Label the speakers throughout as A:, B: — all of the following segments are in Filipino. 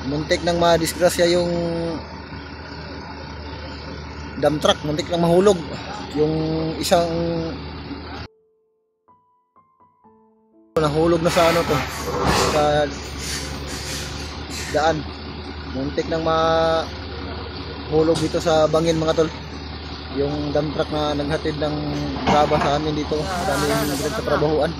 A: Muntik nang madisgrasya yung dump truck, muntik nang mahulog yung isang nahulog na sa ano to, sa daan. Muntik nang mahulog dito sa bangin mga tol, yung dump truck na naghatid ng graba sa amin dito, daming sa trabahuan.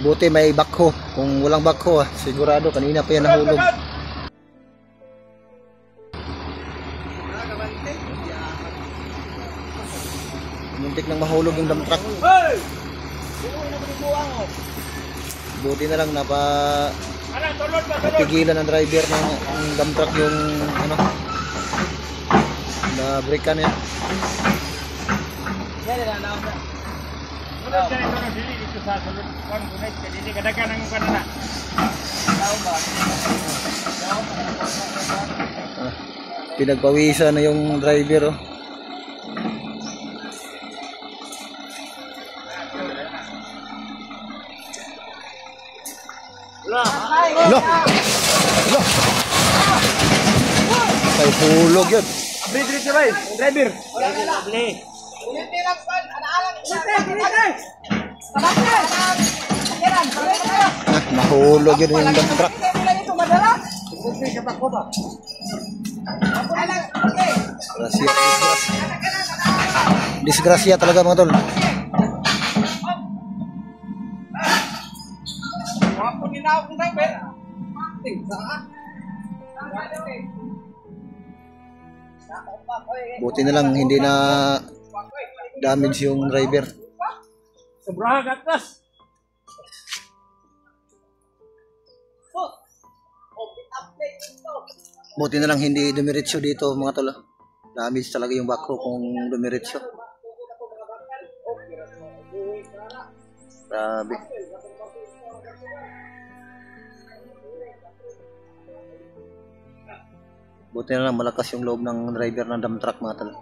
A: Buti may backhoe. Kung walang backhoe, sigurado kanina pa yan nahulog. Muntik nang mahulog yung dump truck. Buti na lang napigilan ng driver ng dump truck yung ano, na brake can yan. Pinagpawisan na yung driver, oh. Ay, hulog yun.
B: Abri-diri siya ba eh, driver.
A: Nahulog yun yung dump truck. Disgrasya talaga mga tol. Buti na lang hindi na damage yung driver.
B: Sobrang atas.
A: Buti na lang hindi dumiretso dito mga tol. Damage talaga yung backhoe kung dumiretso. Grabe. Buti na lang malakas yung loob ng driver ng dump truck mga tol.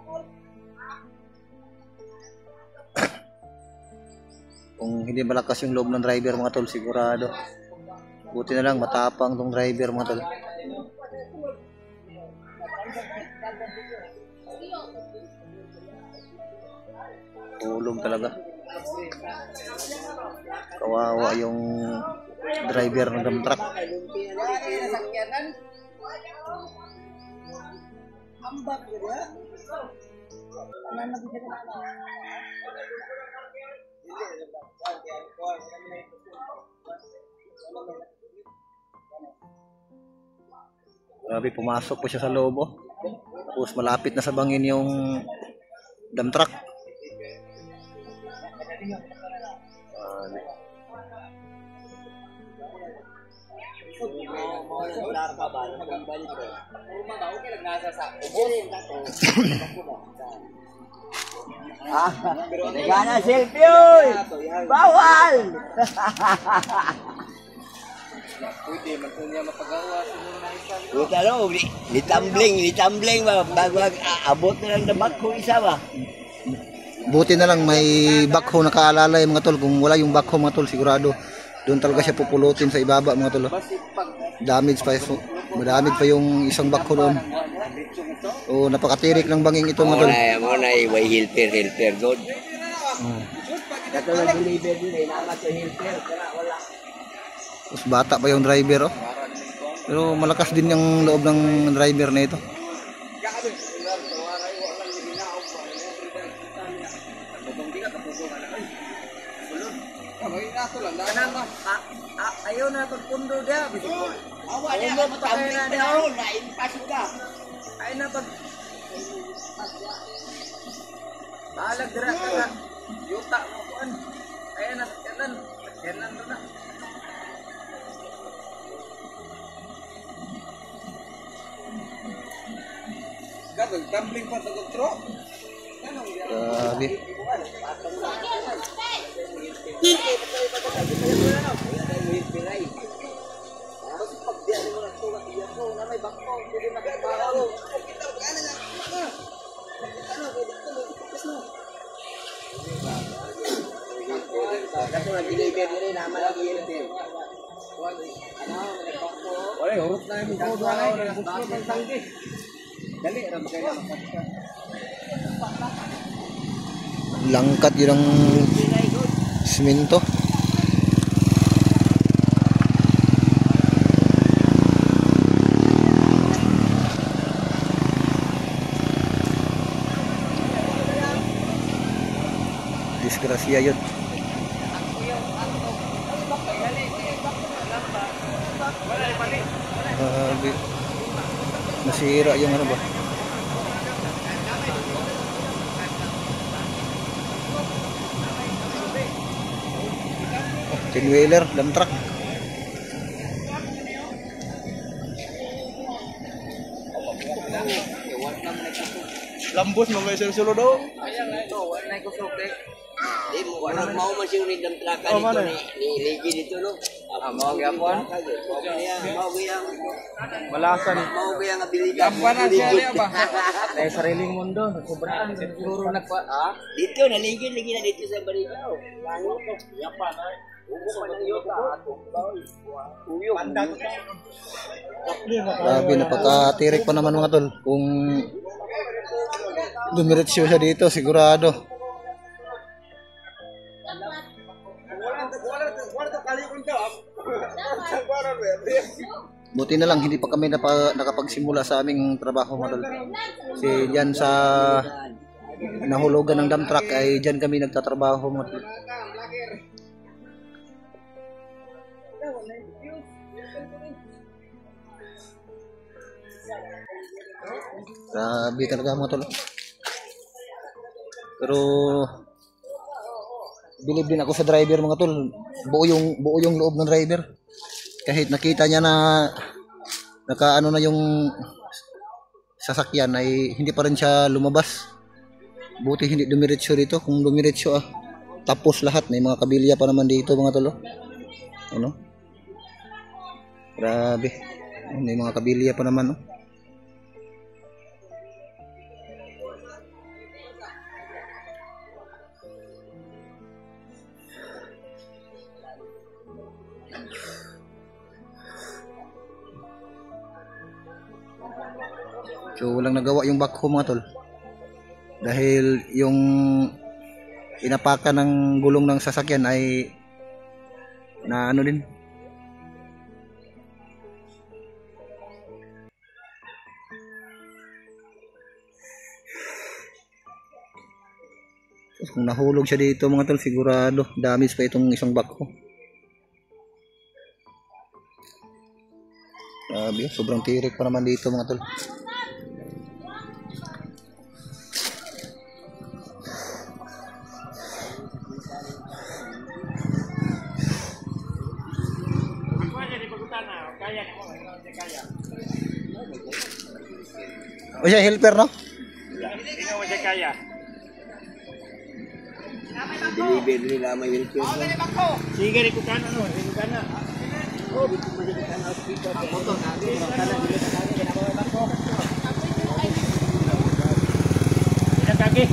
A: Kung hindi malakas yung loob ng driver mga tol, sigurado. Buti na lang matapang tong driver mga tol. Tulog talaga. Kawawa yung driver ng dump truck. Grabe, pumasok po siya sa loob, oh. Tapos malapit na sa bangin yung dump truck.
B: Nagana selfie oy! Bawal!
C: Pwede, magkunya mapagawa.
B: Buta no, litambling ba? Bago abot na lang dabak ko isa ba?
A: Buti na lang may backhoe nakaalala yung mga tol. Kung wala yung backhoe mga tol, sigurado doon talaga siya pupulutin sa ibaba mga tol. Damage pa yung isang backhoe doon. O napakatirik ng banging ito mga tol.
B: Muna may hilter god. Katulad deliver din eh, naman sa hilter pero wala.
A: Tapos bata pa yung driver, oh. Pero malakas din yung loob ng driver na ito.
B: Ayaw na pagpundo dia.
C: Awa niya, matambling na ako, nainpasok ka.
B: Ayaw na pag... Balag dira ka na. Yuta mo kuan. Ayaw na sakyanan. Sakyanan na.
C: Gagawin, tumbling pa sa gutro.
A: Grabe.
C: nag-deliver rin naman lagi yun.
B: Wala, urot na yung mga doon ay. Nagbuklot ng tangke. Dali, ram kayo.
A: Langkat yun ang simento. Disgrasya yun. Nasira yung ano ba? Oh, 10-wheeler, dump truck.
B: Lambos mga sulod daw. Ayan na ito, wala na kusog eh.
C: Di mo, walang mau masing rin ng traka dito ni Ligi dito, no?
B: Mau gyapon.
C: Mau yang
B: Malasan.
C: mau yang abilidad.
B: Gyapon na siya niya ba? Dahil sariling mundo, sobraan siguro nagpa.
C: Dito naligid lagi na dito sa Barigao. Yapan ay. Ubo pa ng yota. Uyo.
A: Grabe, napakatirik pa naman mga tol. Kung dumiretso siya dito, sigurado. Buti na lang hindi pa kami nakapagsimula sa aming trabaho mga tol. Kasi dyan sa nahulugan ng dump truck ay dyan kami nagtatrabaho mga tol. Grabe talaga mga tol. Pero bilib din ako sa driver mga tol. Buo yung loob ng driver. Kahit nakita niya na nakaano na yung sasakyan ay hindi pa rin siya lumabas. Buti hindi dumiretso dito. Kung dumiretso tapos lahat. May mga kabilya pa naman dito mga tol. Ano? Grabe. May mga kabilya pa naman. So walang nagawa yung backhoe mga tol. Dahil yung inapakan ng gulong ng sasakyan ay na ano din. So, kung nahulog siya dito mga tol, sigurado damage pa itong isang backhoe. Grabe, sobrang tirik pa naman dito mga tol. O siya, helper no?
B: Ikaw mo siya kaya.
C: Deliver rin naman yung
B: Sige, riko ka na no. Riko ka na.
C: Oh, dito mo dito ka na hospital. Motor na, dito ka na dito ka na ginawa ko.
B: Ilang kaki?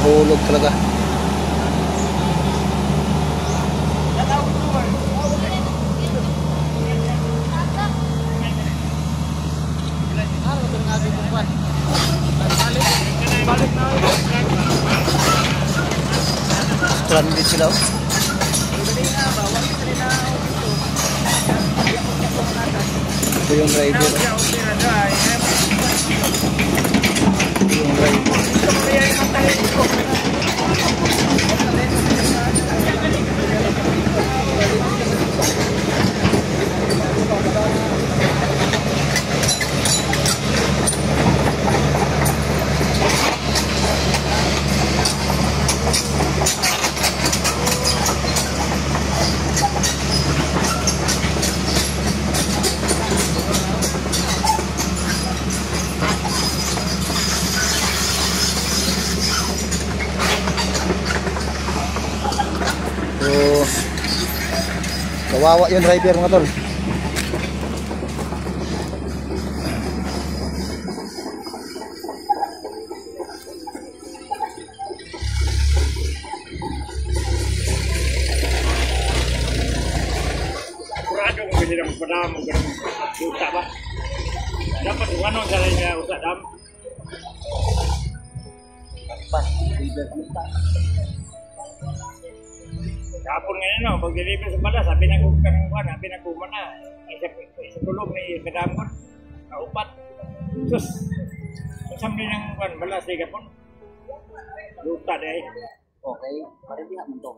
A: Nahulog talaga. Stranded sila. Ito yung driver. Yung driver. Kawawa yung driver mga tol.
D: Kurado kung pwede lang magpadam o ganun. Yuta ba? Dapat kung ano sa niya usap dam. Kapon ngayon no, pag-deliver sa bala, sabi na ko kanang sabi na ko man na. Isa tulog ni kadamon. Kaupat. Sus. Usam din ang bala sa kapon. Yuta deh.
C: Okay, para diha man to.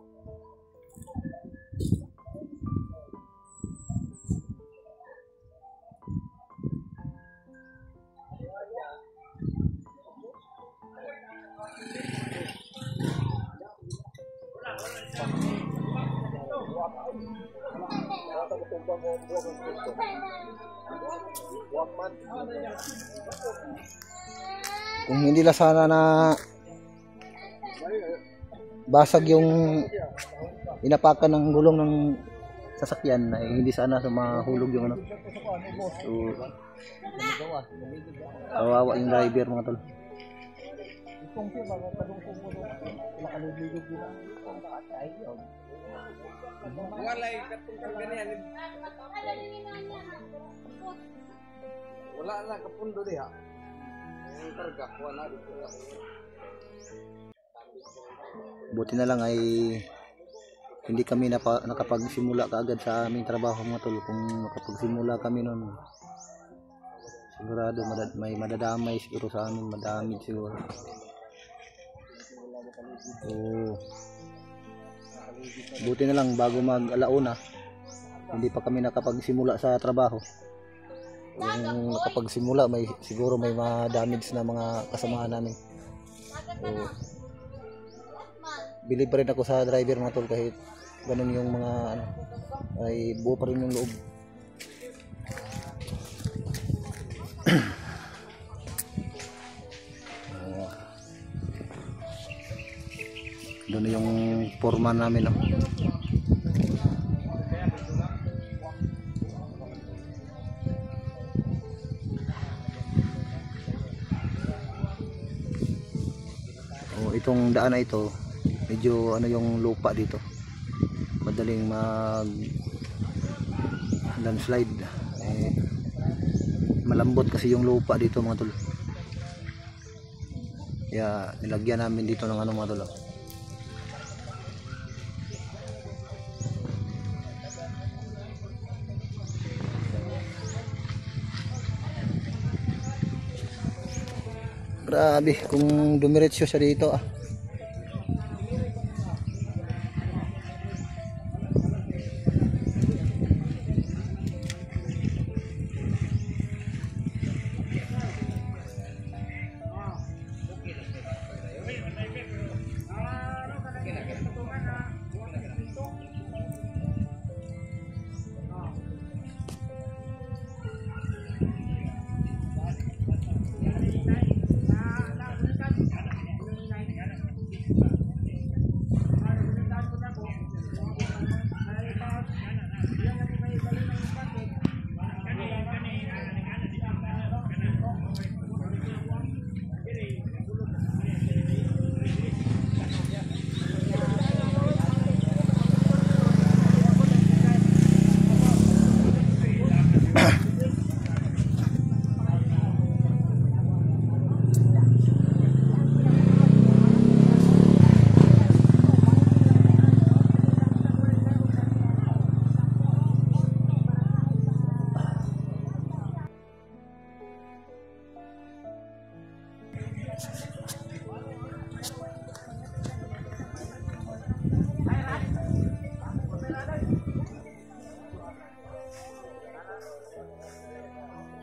A: Kung hindi lang sana na basag yung inapakan ng gulong ng sasakyan ay hindi sana mahulog yung ano. So, kawawa yung driver mga tol.
B: Walay katong ganyan. Wala na kapundo diha. Ang karga wala dito.
A: Buti na lang ay hindi kami nakapagsimula kaagad sa aming trabaho mga tol. Kung nakapagsimula kami noon, sigurado may madadamay siguro sa amin, madami siguro. So, buti na lang bago mag-alauna hindi pa kami nakapagsimula sa trabaho. Kung nakapagsimula siguro may ma-damage na mga kasamahan namin. So, believe pa rin ako sa driver mga tol kahit ganun yung mga ano, ay buo pa rin yung loob. Doon yung foreman namin, no? Itong daan na ito medyo ano yung lupa dito, madaling mag landslide, malambot kasi yung lupa dito mga tol, kaya nilagyan namin dito ng ano mga tol. Grabe kung dumiretso siya dito ah.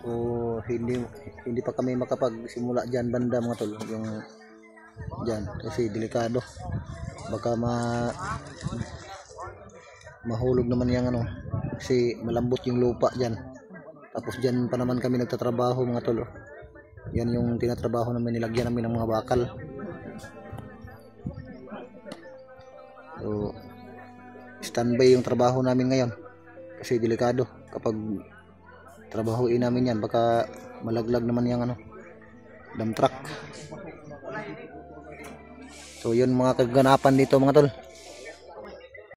A: So hindi pa kami makapagsimula diyan banda mga tol, yung diyan kasi delikado, baka mahulog naman yung ano kasi malambot yung lupa diyan. Tapos diyan pa naman kami nagtatrabaho mga tol. Yan yung tinatrabaho namin, nilagyan namin ng mga bakal. So standby yung trabaho namin ngayon. Kasi delikado kapag trabahuin namin yan, baka malaglag naman yung dump truck. So yun mga kaganapan dito mga tol.